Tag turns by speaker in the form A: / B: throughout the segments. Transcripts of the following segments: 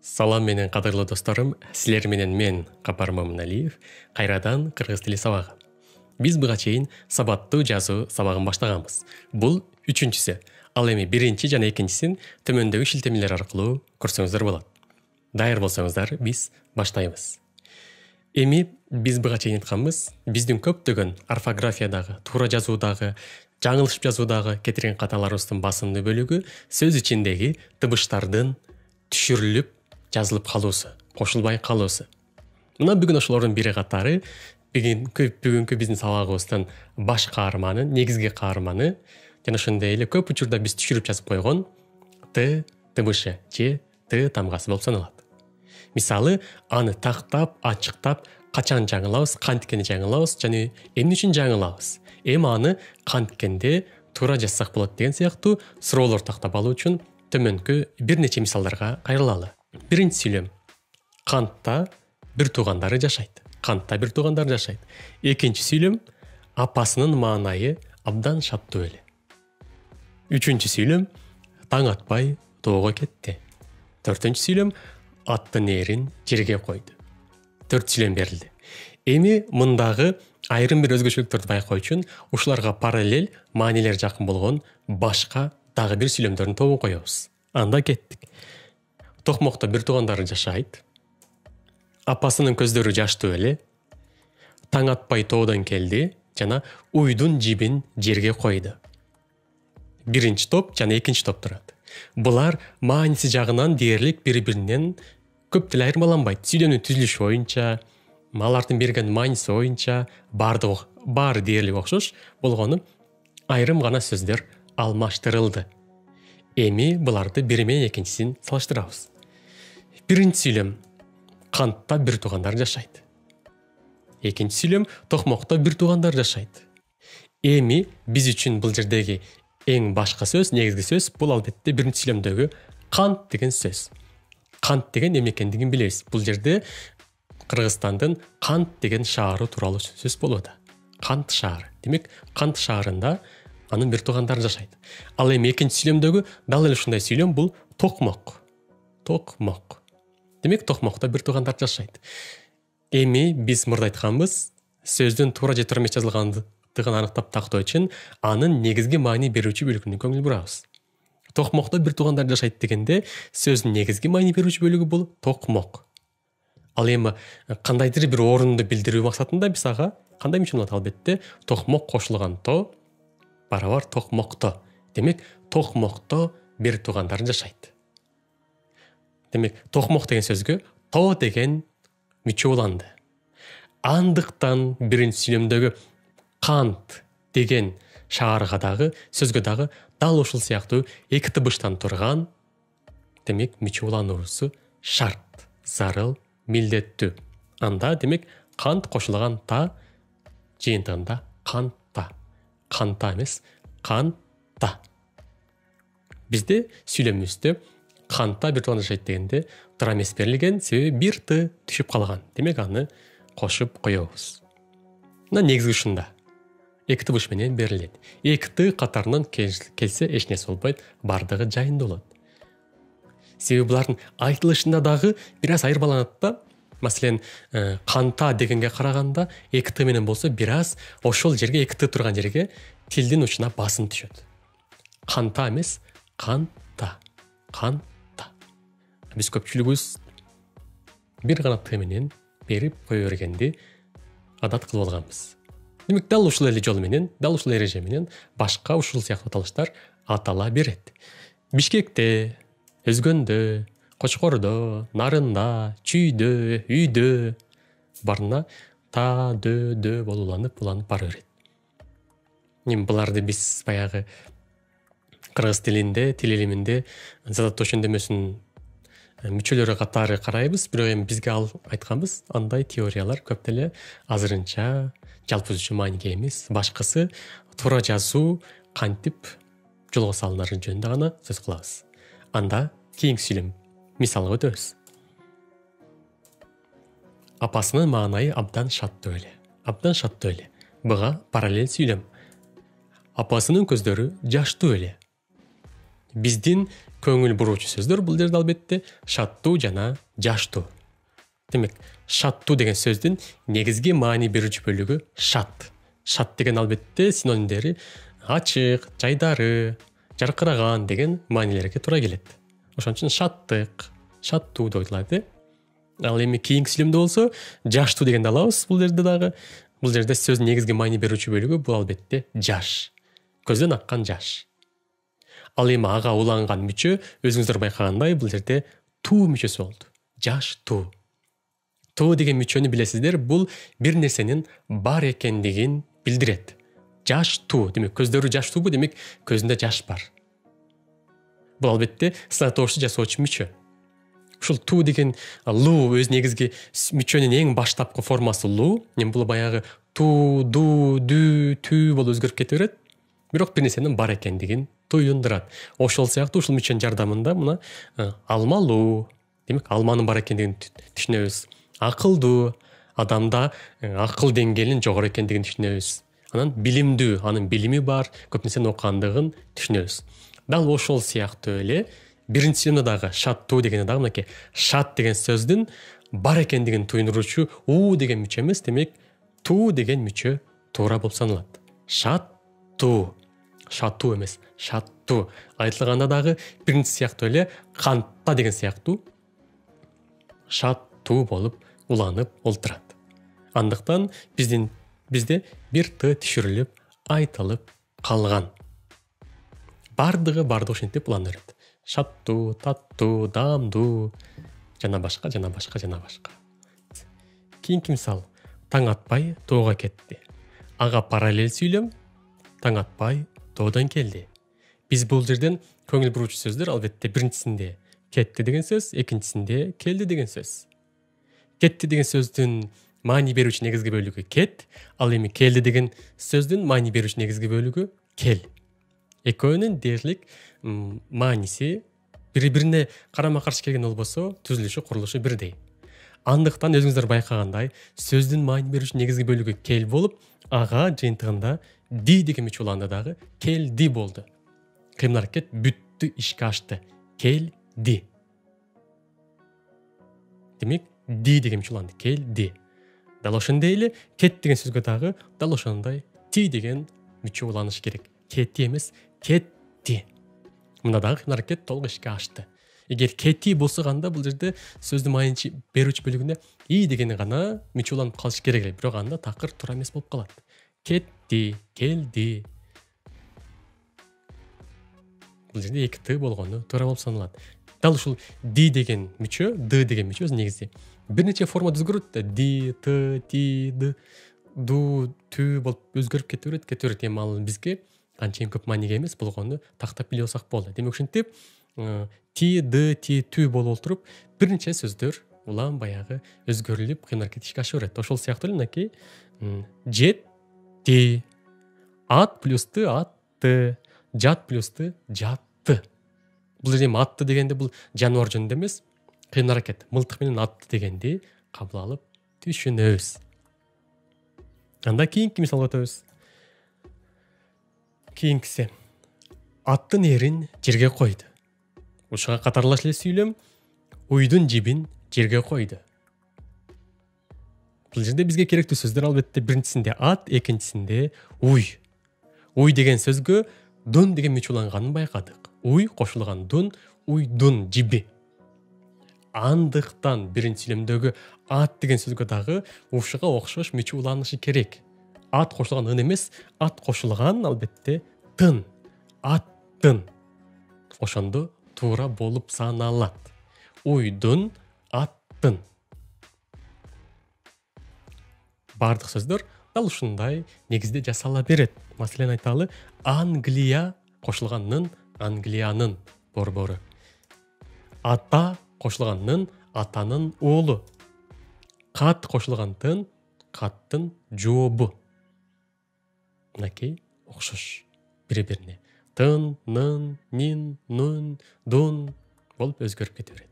A: Салам менен кадырлуу досторум, силер менен мен Капар Момуналиев, кайрадан кыргыз тили сабагы. Биз буга чейин сабаттуу жазуу сабагын баштаганбыз. Бул үчүнчүсү. Ал эми биринчи жана экинчисин төмөндөгү шилтемелер аркылуу көрсөңүздөр болот. Даяр болсоңуздар, биз баштайбыз. Эми биз буга чейин айтканбыз, биздин көптөгөн орфографиядагы, туура жазуудагы, жаңылышып жазуудагы кетирген каталарыбыздын басымдуу бөлүгү сөз ичиндеги тыбыштардын түшүрүлүп жазылып калуусу, кошулбай калуусу. Мына бүгүн ошолордун бири катары бүгүнкү биздин сабагыбыздын баш каарманы, негизги каарманы жана ошондой эле көп учурда биз түшүрүп жазып койгон Т тыбышы же Т тамгасы болуп саналат. Мисалы, аны тактап, ачыктап, качан жаңылабыз, канткени жаңылабыз жана эмне үчүн жаңылабыз? Эми аны канткенде туура жазсак болот деген сыяктуу суроолор тактап алуу үчүн төмөнкү бир нече мисалдарга кайрылалы. Биринчи сүйлөм. Кантта бир туугандары жашайт. Кантта бир туугандары жашайт. Экинчи сүйлөм. Апасынын маанайы абдан шаттуу эле. Үчүнчү сүйлөм. Таң атпай тоого кетти. Төртүнчү сүйлөм. Аттын ээрин жерге койду. Төрт сүйлөм берилди. Эми мындагы айрым бир өзгөчөлүктөрдү байкоо үчүн ушуларга параллель маанилери жакын болгон башка дагы бир сүйлөмдөрдүн тобун коебуз. Анда кеттик. Токмокто бир туугандары жашайт. Апасынын көздөрү жаштуу эле. Таң атпай тоодон келди жана уйдун жибин жерге койду. Биринчи топ жана экинчи топ турат. Булар мааниси жагынан дээрлик бири-биринен көп деле айырмаланбайт. Сүйлөмдүн түзүлүшү боюнча, алардын берген мааниси боюнча баары дээрлик окшош болгону айрым гана сөздөр алмаштырылды. Эми буларды бири менен экинчисин салыштырабыз. Биринчи сүйлөм. Кантта бир туугандар жашайт. Экинчи сүйлөм. Токмокто бир туугандар жашайт. Эми биз үчүн бул жердеги эң башка сөз, негизги сөз бул албетте биринчи сүйлөмдөгү кант деген сөз. Кант деген эмне экендигин билебиз. Бул жерде Кыргызстандын Кант деген шаары тууралуу сөз болууда. Кант шаары. Демек, Кант шаарында анын бир туугандары жашайт. Ал эми экинчи сүйлөмдөгү дал эле ушундай сүйлөм бул Токмок. Токмок. Демек, Токмокто бир туугандар жашайт. Эми биз мурда айтканбыз, сөздүн туура же туура эмес жазылгандыгын аныктап тактоо үчүн анын негизги маани берүүчү бөлүгүнө көңүл бурабыз. Токмокто бир туугандар жашайт дегенде сөздүн негизги маани берүүчү бөлүгү бул Токмок. Ал эми кандайдыр бир орунду билдирүү максатында биз ага кандай мисал болот? Албетте, Токмок кошулган то барабар Токмокто. Демек, Токмокто бир туугандар жашайт. Демек, Токмок деген сөзгө то деген мүчө уланды. Андыктан биринчи сүйлөмдөгү Кант деген шаарга дагы, сөзгө дагы дал ушул сыяктуу эки тыбыштан турган, демек, мүчө улануусу шарт, зарыл, милдеттүү. Анда, демек, Кант кошулган та жыйынтыгында Кантта. Канта эмес, Кантта. Бизде сүйлөмүбүздө Кантта бир тууган жашайт дегенде туура эмес берилген, себеби бир Т түшүп калган. Демек, аны кошуп коебуз. Мына негизи ушунда. Эки тыбыш менен берилет. Эки Т катарынан келсе эч нерсе болбойт, бардыгы жайында болот. Себеби булардын айтылышында дагы бир аз айырмаланат да. Маселен, Канта дегенге караганда эки Т менен болсо бир аз ошол жерге эки Т турган жерге тилдин учуна басым түшөт. Канта эмес, Канта. Канта. Биз көпчүлүгүбүз бир гана Т менен берип кое бергенди адат кылып алганбыз. Демек, дал ушул эле жол менен, дал ушул эреже менен башка ушул сыяктуу аталыштар атала берет. Бишкекте, Өзгөндө, Кочкордо, Нарында, Чүйдө, Үйдө барына та, дө болуп уланып бара берет. Эми буларды биз баягы кыргыз тилинде, тил илиминде задаттоо чөндөмөсүнүн мүчөлөрү катары карайбыз, бирок эми бизге ал айтканбыз, андай теориялар көп деле азырынча жалпы өзүнчө мааниге эмес. Башкысы туура жазуу кантип жолго салынары жөнүндө гана сөз кылабыз. Анда кийинки сүйлөм мисалга өтөбүз. Апасынын маанайы абдан шаттуу эле. Абдан шаттуу эле. Буга параллель сүйлөм. Апасынын көздөрү жаштуу эле. Биздин көңүл буруучу сөздөр бул жерде албетте шаттуу жана жаштуу. Демек, шаттуу деген сөздүн негизги маани берүүчү бөлүгү шат. Шат деген албетте синонимдери ачык, жайдары, жаркыраган деген маанилерге туура келет. Ошон үчүн шаттык, шаттуу деп айтылат. Ал эми кийинки сүйлөмдө болсо жаштуу дегенди алабыз. Бул жерде дагы бул жерде сөздүн негизги маани берүүчү бөлүгү бул албетте жаш. Көздөн аккан жаш. Ал эми ага уланган мүчө өзүңүздөр байкагандай бул жерде туу мүчөсү болду. Жаш туу. Туу деген мүчөнү билесиздер, бул бир нерсенин бар экендигин билдирет. Жаш туу, демек көздөрү жаш туубу, демек көзүндө жаш бар. Бул албетте сыйатоочту жасоочу мүчө. Ушул туу деген луу өз негизги мүчөнүн эң баштапкы формасы луу. Бул баягы туу, ду, дүү, түү болуп өзгөрүп кете берет. Бирок бир нерсенин бар экендигин туюндурат. Ошол сыяктуу ушул мүчөнүн жардамында мына алмалуу, демек алманын бар экендигин түшүнөбүз. Акылдуу, адамда акыл деңгээлинин жогору экендигин түшүнөбүз. Анан билимдүү, анын билими бар, көп нерсени окугандыгын түшүнөбүз. Дал ошол сыяктуу эле биринчи сүйлөмдө дагы шаттуу дегенде дагы мынакей шат деген сөздүн бар экендигин туюндуруучу уу деген мүчө эмес, демек туу деген мүчө туура болуп саналат. Шаттуу. Шаттуу эмес, шаттуу. Айтылганда дагы биринчи сыяктуу эле кантта деген сыяктуу шаттуу болуп уланып олтурат. Андыктан бизде бир т түшүрүлүп айтылып калган. Бардыгы ушинтип улана берет. Шаттуу, таттуу, даамдуу жана башка. Кийинки мисал. Таң атпай тоого кетти. Ага параллель сүйлөм. Таң атпай тоодан келди. Биз бул жерден көңүл буруучу сөздөр албетте биринчисинде кетти деген сөз, экинчисинде келди деген сөз. Кетти деген сөздүн маани берүүчү негизги бөлүгү кет, ал эми келди деген сөздүн маани берүүчү негизги бөлүгү кел. Экөөнүн дээрлик мааниси бири-бирине карама-каршы келген болбосо, түзүлүшү, курулушу бирдей. Андыктан өзүңүздөр байкагандай, сөздүн маани берүүчү негизги бөлүгү кел болуп, ага жыйынтыгында ди деген мүчө уланды дагы келди болду. Кыймыл аракет бүттү, ишке ашты. Келди. Демек, ди деген мүчө уланды. Келди. Дал ошондой эле кет деген сөзгө дагы дал ошондой ти деген мүчө уланыш керек. Кетти эмес, кетти. Мында дагы кыймыл аракет толук ишке ашты. Эгер кетти болсо анда бул жерде сөздүн маани берүүчү бөлүгүндө и деген гана мүчө уланып калыш керек эле, бирок анда такыр туура эмес болуп калат. Кетти, келди. Бул жерде эки т болгону туура болуп саналат. Дал ушул ди деген мүчө, д деген мүчө өзү негизи бир нече формада өзгөрөт да. Ди, т, ти, д, ду, түү болуп өзгөрүп кете берет. Эми ал бизге анчейин көп мааниге эмес болгону тактап билип алсак болду. Демек ушинтип ти, д, ти, түү болуп олтуруп бир нече сөздөр улам баягы өзгөрүлүп кыймыл аракет ишке аша берет. Ошол сыяктуу эле мынакей жетти. Ат плюс т, атты. Жат плюс т, жатты. Бул жерде атты дегенде бул жаныбар жөнүндө эмес, кыймыл аракет мылтык менен атты дегенди кабыл алып түшүнөбүз. Анда кийинки мисалга өтөбүз. Кийинкиси аттын эрин жерге койду. Ушуга катарлаш эле сүйлөм уйдун жибин жерге койду. Бул жерде бизге керектүү сөздөр албетте биринчисинде ат, экинчисинде уй. Уй деген сөзгө дун деген мүчө уланганын байкадык. Уй кошулган дун, уйдун жиби. Андыктан биринчи сүйлөмдөгү ат деген сөзгө дагы ушуга окшош мүчө уланышы керек. Ат кошулган ын эмес, ат кошулган албетте тын. Аттын. Ошондо туура болуп саналат. Уйдун, аттын. Бардык сөздөр дал ушундай негизде жасала берет. Маселен айталы, Англия кошулганнын, Англиянын борбору. Ата кошулганнын, атанын уулу. Кат кошулгандын, каттын жообу. Мынакей окшош бири-бирине. Тын, нын, нин, нун, дун болуп өзгөрүп кете берет.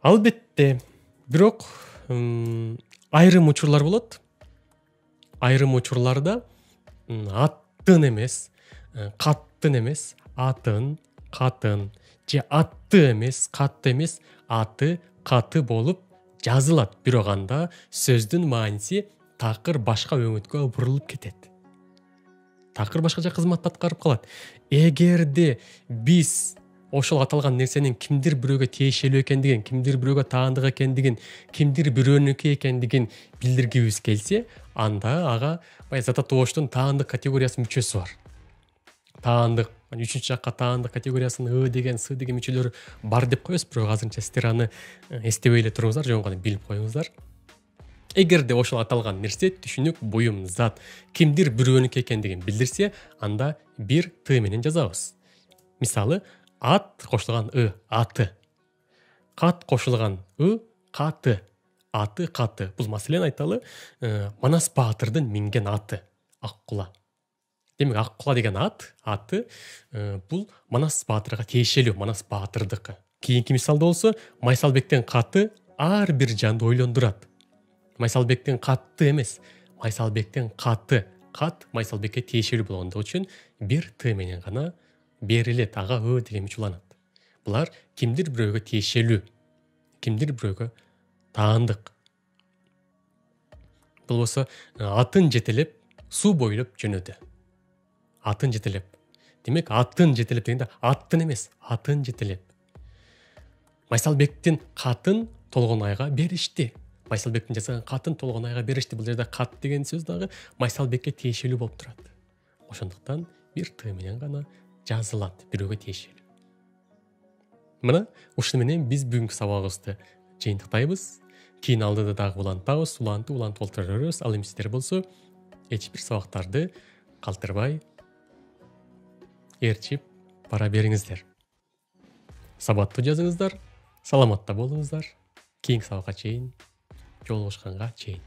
A: Албетте, бирок айрым учурлар болот. Айрым учурларда аттын эмес, каттын эмес атын, катын же атты эмес катты эмес аты каты болуп жазылат. Бирок анда сөздүн мааниси такыр башка өңүткө бурулуп кетет. Такыр башкача кызмат аткарып калат. Эгерде биз ошол аталган нерсенин кимдир бирөөгө тиешелүү экендигин, кимдир бирөөгө таандык экендигин, кимдир бирөөнүкү экендигин билдиргибиз келсе, анда ага Зататооштун таандык категориясынын мүчөсү бар. Таандык, үчүнчү жакка таандык категориясынын деген, С деген мүчөлөрү бар деп коебуз, бирок азырынча сиздер аны эстебей эле туруңуздар, жөн гана билип коюңуздар. Эгерде ошол аталган нерсе, түшүнүк, буюм, зат кимдир бирөөнүкү экендигин билдирсе, анда бир Т менен жазабыз. Мисалы, ат кошулган аты. Кат кошулган каты. Аты каты. Бул маселен айталы, Манас Баатырдын минген аты Аккула. Демек Аккула деген аты бул Манас Баатырга тиешелүү, Манас Баатырдыкы. Кийинки мисалда болсо, Майсалбектин каты ар бир жанды ойлондурат. Майсалбектин катты эмес, Майсалбектин каты. Кат Майсалбекке тиешелүү болгондугу үчүн бир Т менен гана берилет, ага деген мүчүланат. Булар кимдир бирөөгө тиешелүү, кимдир бирөөгө таандык. Бул болсо атын жетелеп суу бойлоп жөнөдү. Атын жетелеп. Демек атын жетелеп дегенде аттын эмес, атын жетелеп. Майсалбектин катын Толгонайга беришти. Майсалбектин жасаган катын Толгонайга беришти. Бул жерде кат деген сөз дагы Майсалбекке тиешелүү болуп турат. Ошондуктан бир Т менен гана жазылат, бирөөгө тиешелүү. Мына ушуну менен биз бүгүнкү сабагыбызды жыйынтыктайбыз. Кийин алдыда дагы улантабыз, улантып олтура беребиз. Ал эми сиздер болсо эч бир сабактарды калтырбай ээрчип бара бериңиздер. Сабаттуу жазыңыздар, саламатта болуңуздар. Кийинки сабакка чейин, жолугушканга чейин.